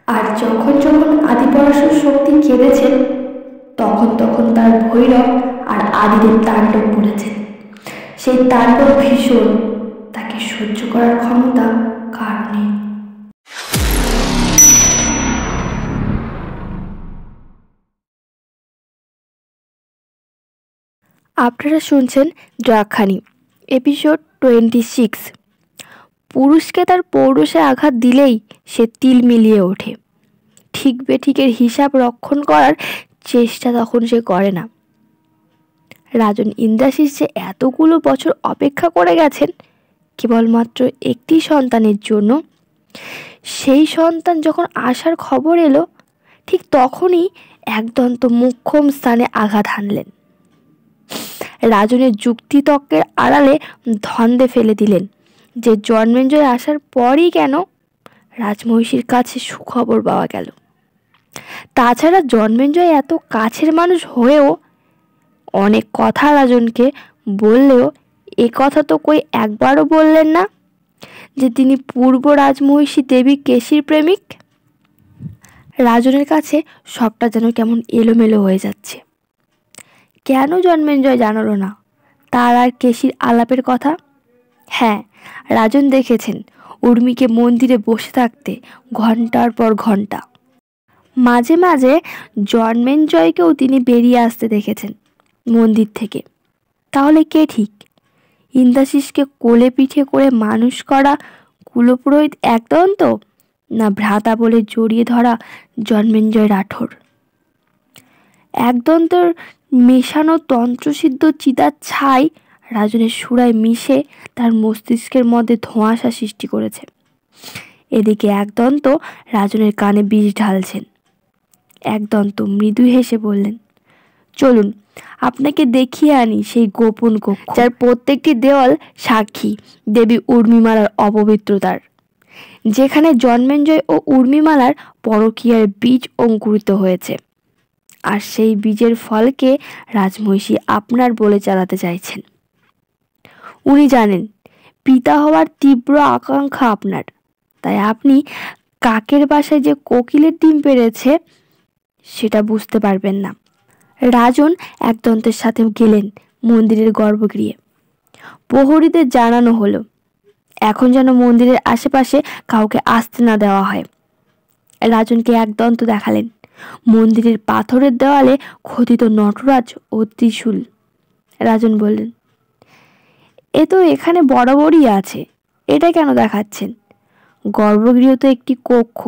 আর যখন যখন আদিপরাশর শক্তি কেঁদেছেন, তখন তখন তার ভৈরব আর আদিদেব তাণ্ডব করেছেন। সেই তাণ্ডব ভীষণ, তাকে সহ্য করার ক্ষমতা কার নেই। আপনারা শুনছেন ড্রাগখানি, এপিসোড 26। পুরুষকে তার পৌরুষে আঘাত দিলেই সে তিল মিলিয়ে ওঠে। ঠিক বেঠিকের হিসাব রক্ষণ করার চেষ্টা তখন সে করে না। রাজন ইন্দ্রাশিস যে এতগুলো বছর অপেক্ষা করে গেছেন কেবলমাত্র একটি সন্তানের জন্য, সেই সন্তান যখন আসার খবর এলো, ঠিক তখনই একদন্ত মোক্ষম স্থানে আঘাত হানলেন। রাজনের যুক্তিতর্কের আড়ালে ধন্দে ফেলে দিলেন যে জন্মেঞ্জয় আসার পরই কেন রাজমহিষীর কাছে সুখবর পাওয়া গেল। তাছাড়া জন্মেঞ্জয় এত কাছের মানুষ হয়েও অনেক কথা রাজনকে বললেও এ কথা তো কই একবারও বললেন না যে তিনি পূর্ব রাজমহিষী দেবী কেশীর প্রেমিক। রাজনের কাছে সবটা যেন কেমন এলোমেলো হয়ে যাচ্ছে। কেন জন্মেঞ্জয় জানালো না তার আর কেশীর আলাপের কথা? হ্যাঁ, রাজন দেখেছেন উর্মিকে মন্দিরে বসে থাকতে ঘন্টার পর ঘন্টা। মাঝে মাঝে জন্মেঞ্জয়কেও তিনি বেরিয়ে আসতে দেখেছেন মন্দির থেকে। তাহলে কে ঠিক? ইন্দ্রাশিসকে কোলে পিঠে করে মানুষ করা কুলপুরোহিত একদন্ত, না ভ্রাতা বলে জড়িয়ে ধরা জন্মেঞ্জয় রাঠোর? একদন্তর মেশানো তন্ত্রসিদ্ধ চিতার ছাই রাজনের সুরায় মিশে তার মস্তিষ্কের মধ্যে ধোঁয়াশা সৃষ্টি করেছে। এদিকে একদন্ত রাজনের কানে বিষ ঢালছেন। একদন্ত মৃদু হেসে বললেন, চলুন আপনাকে দেখিয়ে আনি সেই গোপন কক্ষ, যার প্রত্যেকটি দেওয়াল সাক্ষী দেবী উর্মিমালার অপবিত্রতার, যেখানে জন্মেঞ্জয় ও উর্মিমালার পরকীয়ার বীজ অঙ্কুরিত হয়েছে। আর সেই বীজের ফলকে রাজমহিষী আপনার বলে চালাতে চাইছেন। উনি জানেন পিতা হওয়ার তীব্র আকাঙ্ক্ষা আপনার, তাই আপনি কাকের বাসায় যে কোকিলের ডিম পেড়েছে সেটা বুঝতে পারবেন না। রাজন একদন্তের সাথে গেলেন মন্দিরের গর্ভগৃহে। প্রহরীদের জানানো হলো এখন যেন মন্দিরের আশেপাশে কাউকে আসতে না দেওয়া হয়। রাজনকে একদন্ত দেখালেন মন্দিরের পাথরের দেওয়ালে খোদিত নটরাজ ও ত্রিশূল। রাজন বললেন, এ তো এখানে বরাবরই আছে, এটা কেন দেখাচ্ছেন? গর্ভগৃহ তো একটি কক্ষ,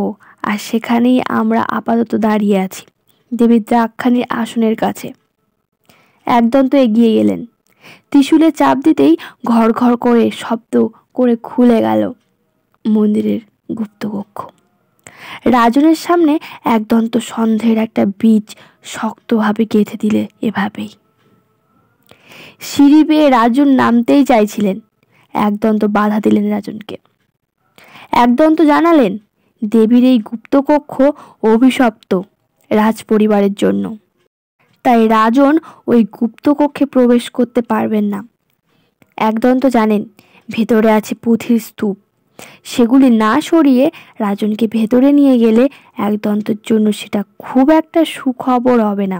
আর সেখানেই আমরা আপাতত দাঁড়িয়ে আছি, দেবীর দ্রাক্ষানির আসনের কাছে। একদন্ত এগিয়ে গেলেন। ত্রিশূলে চাপ দিতেই ঘর ঘর করে শব্দ করে খুলে গেল মন্দিরের গুপ্তকক্ষ। রাজনের সামনে একদন্ত সন্দেহের একটা বীজ শক্তভাবে গেঁথে দিলে এভাবেই। সিঁড়ি বেয়ে রাজন নামতেই চাইছিলেন, একদন্ত বাধা দিলেন রাজনকে। একদন্ত জানালেন দেবীর এই গুপ্তকক্ষ অভিশপ্ত রাজ পরিবারের জন্য, তাই রাজন ওই গুপ্তকক্ষে প্রবেশ করতে পারবেন না। একদন্ত জানেন ভেতরে আছে পুঁথির স্তূপ, সেগুলি না সরিয়ে রাজনকে ভেতরে নিয়ে গেলে একদন্তের জন্য সেটা খুব একটা সুখবর হবে না।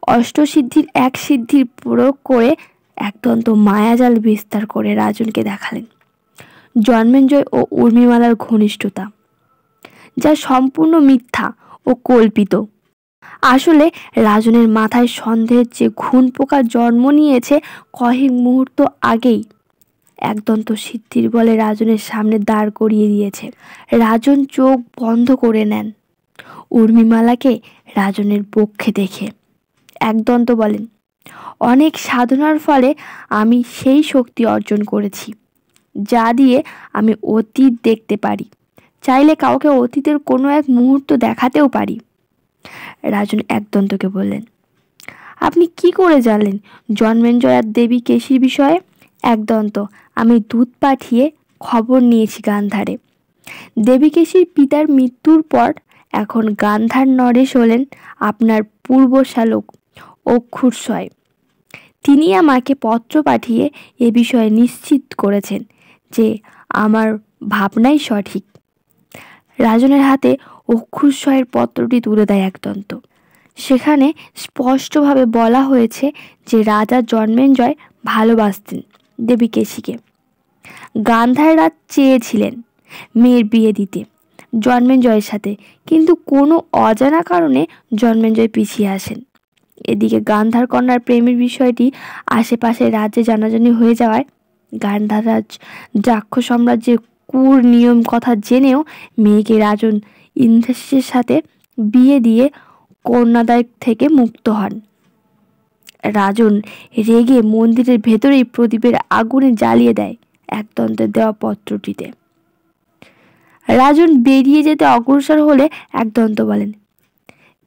অষ্টসিদ্ধির এক সিদ্ধির প্রয়োগ করে একদন্ত মায়াজাল বিস্তার করে রাজনকে দেখালেন জন্মেঞ্জয় ও উর্মিমালার ঘনিষ্ঠতা, যা সম্পূর্ণ মিথ্যা ও কল্পিত। আসলে রাজনের মাথায় সন্দেহের যে ঘুণ পোকা জন্ম নিয়েছে কয়েক মুহূর্ত আগেই একদন্ত সিদ্ধির বলে রাজনের সামনে দাঁড় করিয়ে দিয়েছে। রাজন চোখ বন্ধ করে নেন উর্মিমালাকে রাজনের পক্ষে দেখে। একদন্ত বলেন, অনেক সাধনার ফলে আমি সেই শক্তি অর্জন করেছি যা দিয়ে আমি অতীত দেখতে পারি, চাইলে কাউকে অতীতের কোনো এক মুহূর্ত দেখাতেও পারি। রাজন একদন্তকে বললেন, আপনি কি করে জানলেন জন্মেঞ্জয় আর দেবী কেশীর বিষয়ে? একদন্ত, আমি দূত পাঠিয়ে খবর নিয়েছি গান্ধারে। দেবী কেশীর পিতার মৃত্যুর পর এখন গান্ধার নরেশ হলেন আপনার পূর্বশালক অক্ষুরশয়। তিনি আমাকে পত্র পাঠিয়ে এ বিষয়ে নিশ্চিত করেছেন যে আমার ভাবনাই সঠিক। রাজনের হাতে অক্ষুশ্বয়ের পত্রটি তুলে দেয় একদন্ত। সেখানে স্পষ্টভাবে বলা হয়েছে যে রাজা জন্মেঞ্জয় ভালোবাসতেন দেবী কেশিকে। গান্ধার রাজ চেয়েছিলেন মেয়ের বিয়ে দিতে জন্মেঞ্জয়ের সাথে, কিন্তু কোনো অজানা কারণে জন্মেঞ্জয় পিছিয়ে আসেন। এদিকে গান্ধার কন্যার প্রেমের বিষয়টি আশেপাশে রাজ্যে জানাজানি হয়ে যাওয়ায় গান্ধার রাজ দ্রাক্ষ সাম্রাজ্যের কুর নিয়ম কথা জেনেও মেয়েকে রাজন ইন্দ্রাশিসের সাথে বিয়ে দিয়ে কন্যাদায় থেকে মুক্ত হন। রাজন রেগে মন্দিরের ভেতরেই প্রদীপের আগুনে জ্বালিয়ে দেয় একদন্তের দেওয়া পত্রটিতে। রাজন বেরিয়ে যেতে অগ্রসর হলে একদন্ত বলেন,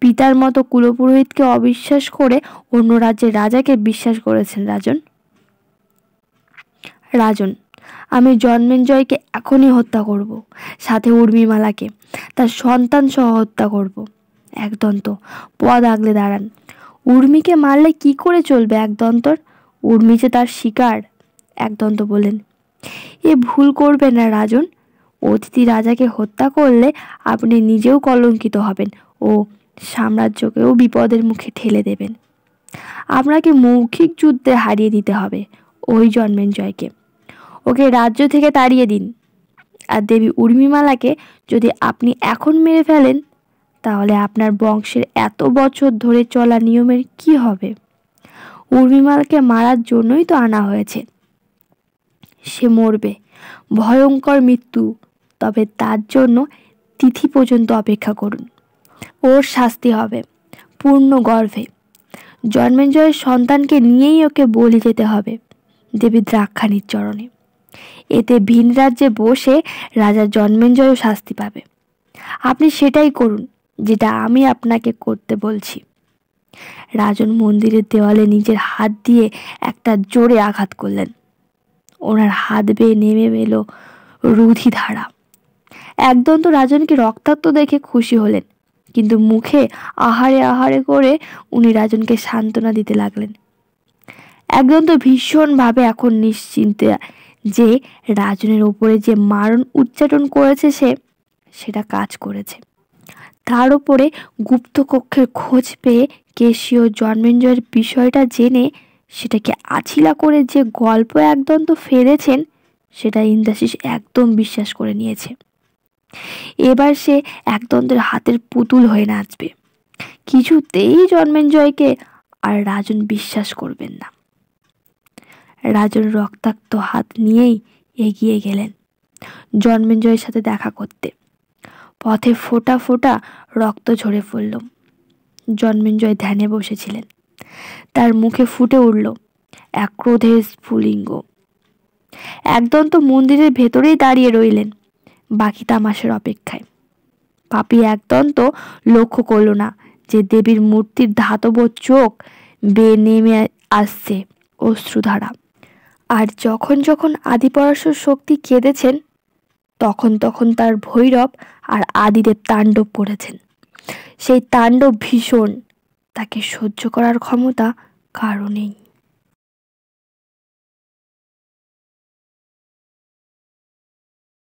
পিতার মতো কুলপুরোহিতকে অবিশ্বাস করে অন্য রাজ্যের রাজাকে বিশ্বাস করেছেন রাজন। রাজন, আমি জন্মেঞ্জয়কে এখনই হত্যা করব, সাথে উর্মিমালাকে তার সন্তান সহ হত্যা করব। একদন্ত পদ আগলে দাঁড়ান। উর্মিকে মারলে কি করে চলবে একদন্তর? উর্মি যে তার শিকার। একদন্ত বলেন, এ ভুল করবেন না রাজন। অতিথি রাজাকে হত্যা করলে আপনি নিজেও কলঙ্কিত হবেন ও সাম্রাজ্যকেও বিপদের মুখে ঠেলে দেবেন। আপনাকে মৌখিক যুদ্ধে হারিয়ে দিতে হবে ওই জন্মেঞ্জয়কে। ওকে রাজ্য থেকে তাড়িয়ে দিন। আর দেবী উর্মিমালাকে যদি আপনি এখন মেরে ফেলেন, তাহলে আপনার বংশের এত বছর ধরে চলা নিয়মের কি হবে? উর্মিমালাকে মারার জন্যই তো আনা হয়েছে। সে মরবে, ভয়ঙ্কর মৃত্যু, তবে তার জন্য তিথি পর্যন্ত অপেক্ষা করুন। ওর শাস্তি হবে পূর্ণ গর্ভে। জন্মেঞ্জয়ের সন্তানকে নিয়েই ওকে বলি যেতে হবে দেবী দ্রাক্ষাণীর চরণে। এতে ভিন রাজ্যে বসে রাজা জন্মেঞ্জয়ও শাস্তি পাবে। আপনি সেটাই করুন যেটা আমি আপনাকে করতে বলছি। রাজন মন্দিরের দেওয়ালে নিজের হাত দিয়ে একটা জোরে আঘাত করলেন। ওনার হাত বেয়ে নেমে এলো রুধি ধারা। একদন্ত রাজনকে রক্তাক্ত দেখে খুশি হলেন, কিন্তু মুখে আহারে আহারে করে উনি রাজনকে সান্ত্বনা দিতে লাগলেন। একদন্ত ভীষণভাবে এখন নিশ্চিন্তে যে রাজনের ওপরে যে মারণ উচ্চাটন করেছে সেটা কাজ করেছে। তার উপরে গুপ্ত কক্ষের খোঁজ পেয়ে কেশীয় জন্মেঞ্জয়ের বিষয়টা জেনে সেটাকে আছিলা করে যে গল্প একদন্ত ফেলেছেন সেটা ইন্দ্রাশিস একদম বিশ্বাস করে নিয়েছে। এবার সে একদন্তের হাতের পুতুল হয়ে নাচবে। কিছুতেই জন্মেঞ্জয়কে আর রাজন বিশ্বাস করবেন না। রাজন রক্তাক্ত হাত নিয়েই এগিয়ে গেলেন জন্মেঞ্জয়ের সাথে দেখা করতে। পথে ফোঁটা ফোঁটা রক্ত ঝরে পড়ল। জন্মেঞ্জয় ধ্যানে বসেছিলেন। তার মুখে ফুটে উঠল এক ক্রোধের স্ফুলিঙ্গ। একদন্ত মন্দিরের ভেতরেই দাঁড়িয়ে রইলেন বাকি তামাশার অপেক্ষায়। পাপী একদন্ত লক্ষ্য করল না যে দেবীর মূর্তির ধাতব চোখ বেয়ে নেমে আসছে অশ্রুধারা। আর যখন যখন আদিপরাশর শক্তি কেঁদেছেন, তখন তখন তার ভৈরব আর আদিদেব তাণ্ডব করেছেন। সেই তাণ্ডব ভীষণ, তাকে সহ্য করার ক্ষমতা কারো নেই।